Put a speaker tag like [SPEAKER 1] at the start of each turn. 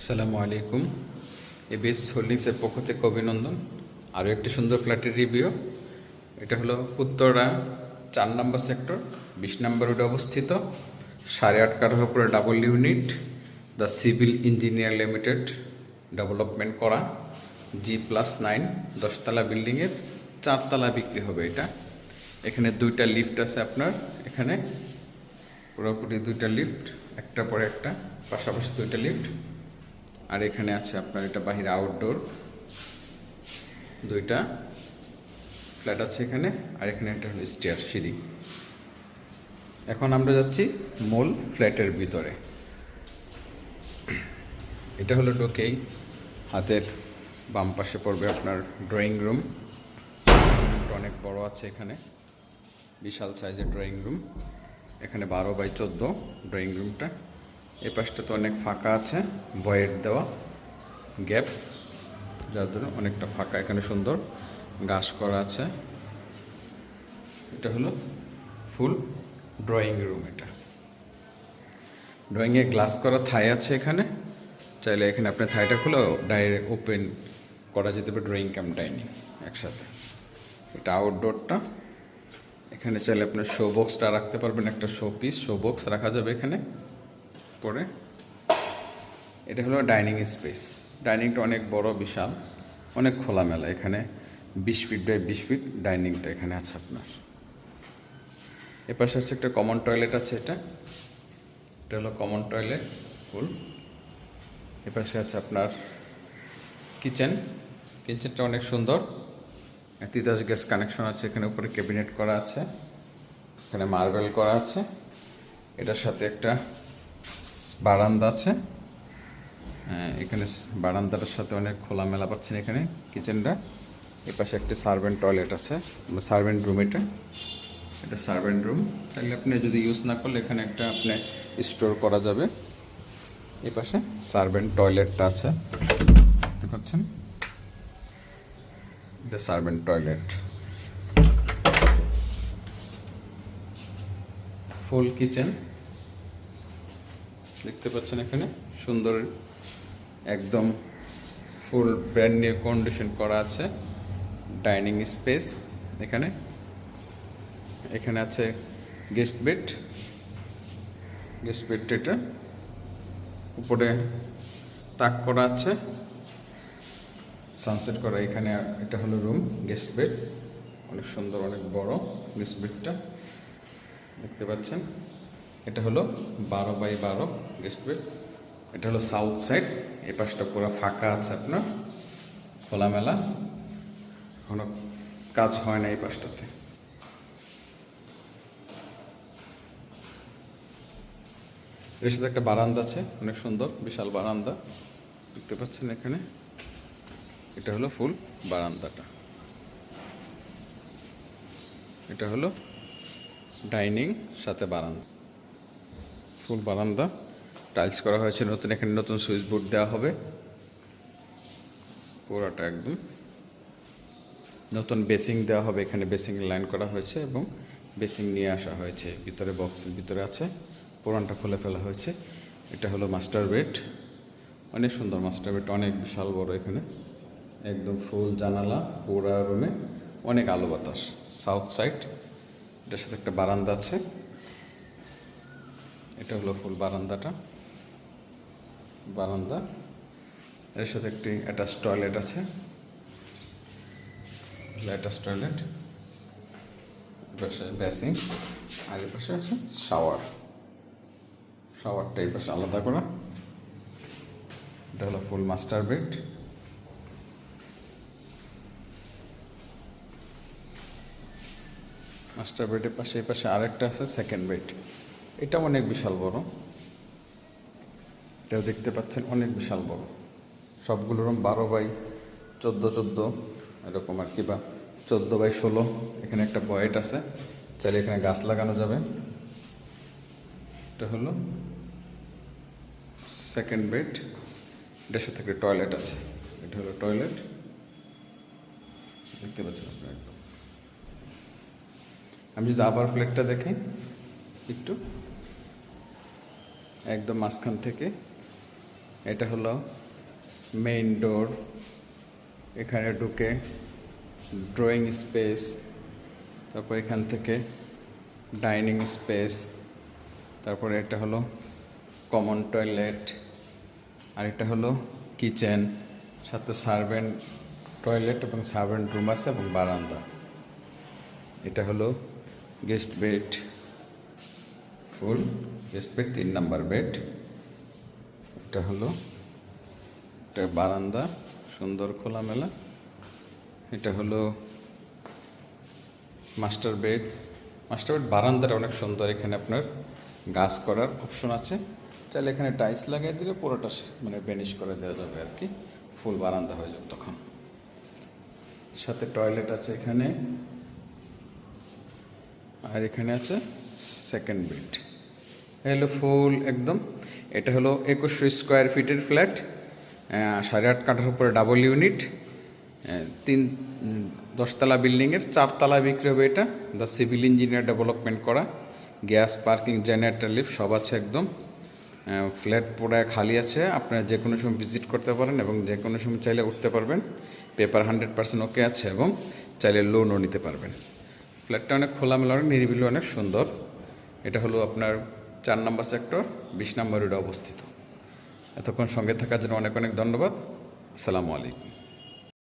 [SPEAKER 1] আসসালামু আলাইকুম। এবিএস হোল্ডিংসের পক্ষ থেকে অভিনন্দন। আরও একটি সুন্দর ফ্ল্যাটের রিভিউ। এটা হলো উত্তরা 4 নম্বর সেক্টর, 20 নম্বর রোডে অবস্থিত। 8.5 কাঠার উপরে double unit, the civil engineer limited development করা, G+9 10তলা বিল্ডিংয়ের 4তলা বিক্রি হবে এটা। এখানে 2টা লিফট আছে আপনার, এখানে পুরোপুরি 2টা লিফট, একটা পরে একটা, পাশাপাশি 2টা লিফট। আর এখানে আছে আপনার এটা বাহিরে আউটডোর, 2টা ফ্ল্যাট আছে এখানে। আর এখানে একটা হলো স্টেয়ার, সিঁড়ি। এখন আমরা যাচ্ছি মূল ফ্ল্যাটের ভিতরে। এটা হলো ঢোকেই হাতের বাম পাশে পড়বে আপনার ড্রয়িং রুম। অনেক বড় আছে এখানে, বিশাল সাইজের ড্রয়িং রুম। এখানে 12x14 ড্রয়িং রুমটা। এই পাশটা তো অনেক ফাঁকা আছে, ভয়েড দেওয়া গ্যাপ, যার জন্য অনেকটা ফাঁকা। এখানে সুন্দর গাছ করা আছে। এটা হলো ফুল ড্রয়িং রুম। এটা ড্রয়িংয়ে গ্লাস করা থাই আছে এখানে, চাইলে এখানে আপনি থাইটা খুলেও ডাইরেক্ট ওপেন করা যেতে পারে, ড্রয়িং কাম ডাইনিং একসাথে। এটা আউটডোরটা। এখানে চাইলে আপনার শো বক্সটা রাখতে পারবেন, একটা শো পিস শো বক্স রাখা যাবে এখানে পরে। এটা হলো ডাইনিং স্পেস। ডাইনিংটা অনেক বড়, বিশাল, অনেক খোলামেলা। এখানে 20 ফিট বাই 20 ফিট ডাইনিংটা এখানে আছে আপনার। এপাশে হচ্ছে একটা কমন টয়লেট আছে। এটা হলো কমন টয়লেট ফুল। এপাশে আছে আপনার কিচেন। কিচেনটা অনেক সুন্দর, তিতাস গ্যাস কানেকশন আছে এখানে, উপরে ক্যাবিনেট করা আছে, এখানে মার্বেল করা আছে। এটার সাথে একটা বারান্দা আছে। এখানে বারান্দাটার সাথে অনেক খোলামেলা পাচ্ছেন এখানে কিচেনটা। এ পাশে একটা সার্ভেন্ট টয়লেট আছে, সার্ভেন্ট রুম। এটা সার্ভেন্ট রুম। চাইলে আপনি যদি ইউজ না করলে এখানে একটা আপনি স্টোর করা যাবে। এই পাশে সার্ভেন্ট টয়লেটটা আছে, দেখতে পাচ্ছেন। এটা সার্ভেন্ট টয়লেট, ফুল কিচেন দেখতে পাচ্ছেন এখানে। সুন্দর একদম ফুল ব্র্যান্ড নিউ কন্ডিশন করা আছে। ডাইনিং স্পেস এখানে। এখানে আছে গেস্ট বেড। এটা উপরে তাক করা আছে, সানসেট করা এখানে। এটা হলো রুম, গেস্ট বেড অনেক সুন্দর, অনেক বড় গেস্ট বেডটা দেখতে পাচ্ছেন। এটা হলো 12x12 গেস্ট বেড। এটা হলো সাউথ সাইড। এই পাশটা পুরো ফাঁকা আছে আপনার, খোলামেলা, কোনো কাজ হয় না এই পাশটাতে। এর সাথে একটা বারান্দা আছে, অনেক সুন্দর বিশাল বারান্দা দেখতে পাচ্ছেন এখানে। এটা হলো ফুল বারান্দাটা। এটা হলো ডাইনিং সাথে বারান্দা, ফুল বারান্দা টাইলস করা হয়েছে নতুন। এখানে নতুন সুইচ বোর্ড দেওয়া হবে পুরোটা একদম। নতুন বেসিং দেওয়া হবে এখানে, বেসিং লাইন করা হয়েছে এবং বেসিং নিয়ে আসা হয়েছে ভিতরে, বক্সের ভিতরে আছে, পুরানটা খুলে ফেলা হয়েছে। এটা হলো মাস্টার বেড, অনেক সুন্দর মাস্টার বেড, অনেক বিশাল বড় এখানে, একদম ফুল জানালা, পুরা রুমে অনেক আলো বাতাস। South side. এটার সাথে একটা বারান্দা আছে। এটা হলো ফুল বারান্দাটা, বারান্দা। এর সাথে একটি অ্যাটাচ টয়লেট আছে, অ্যাটাচ টয়লেট। পাশে বেসিং, আর এর পাশে আছে শাওয়ার। শাওয়ারটা এই পাশে আলাদা করা। এটা হলো ফুল মাস্টার বেড। মাস্টার বেডের পাশে এই পাশে আরেকটা আছে সেকেন্ড বেড। এটা অনেক বিশাল বড়, এটাও দেখতে পাচ্ছেন অনেক বিশাল বড়। সবগুলো রুম 12x14 এরকম আর কি, বা 14x16। এখানে একটা বয়েট আছে, চাইলে এখানে গাছ লাগানো যাবে। এটা হলো সেকেন্ড বেড। এটার সাথে একটা টয়লেট আছে। এটা হলো টয়লেট দেখতে পাচ্ছেন আপনারা একদম। আমি যদি আবার ফ্ল্যাটটা দেখি একটু, একদম মাঝখান থেকে এটা হলো মেইন ডোর, এখানে ঢুকে ড্রয়িং স্পেস, তারপর এখান থেকে ডাইনিং স্পেস, তারপরে এটা হলো কমন টয়লেট, আর এটা হলো কিচেন, সাথে সার্ভেন্ট টয়লেট এবং সার্ভেন্ট রুম আছে এবং বারান্দা। এটা হলো গেস্ট বেড, ফুল গেস্ট বেড, 3 নাম্বার বেড। এটা হলো এটা বারান্দা, সুন্দর খোলামেলা। এটা হলো মাস্টার বেড। মাস্টার বেড বারান্দাটা অনেক সুন্দর, এখানে আপনার গাছ করার অপশন আছে, চাইলে এখানে টাইলস লাগিয়ে দিলে পুরোটা মানে বেনিশ করে দেওয়া যাবে আর কি, ফুল বারান্দা হয়ে যাবে তখন। সাথে টয়লেট আছে এখানে, আর এখানে আছে সেকেন্ড বেড। হলো ফুল একদম। এটা হলো 2100 স্কোয়ার ফিটের ফ্ল্যাট, 8.5 কাঠার উপরে ডাবল ইউনিট, 10 তলা বিল্ডিংয়ের 4 তলা বিক্রি হবে। এটা দ্য সিভিল ইঞ্জিনিয়ার ডেভেলপমেন্ট করা, গ্যাস, পার্কিং, জেনারেটর, লিফট সব আছে একদম। ফ্ল্যাট পুরো খালি আছে, আপনারা যে কোনো সময় ভিজিট করতে পারেন এবং যে কোনো সময় চাইলে উঠতে পারবেন। পেপার 100% ওকে আছে এবং চাইলে লোনও নিতে পারবেন। ফ্ল্যাটটা অনেক খোলামেলা, অনেক নিরিবিলি, অনেক সুন্দর। এটা হলো আপনার 4 নম্বর সেক্টর, 20 নম্বর রোডে অবস্থিত। এতক্ষণ সঙ্গে থাকার জন্য অনেক অনেক ধন্যবাদ। আসসালামু আলাইকুম।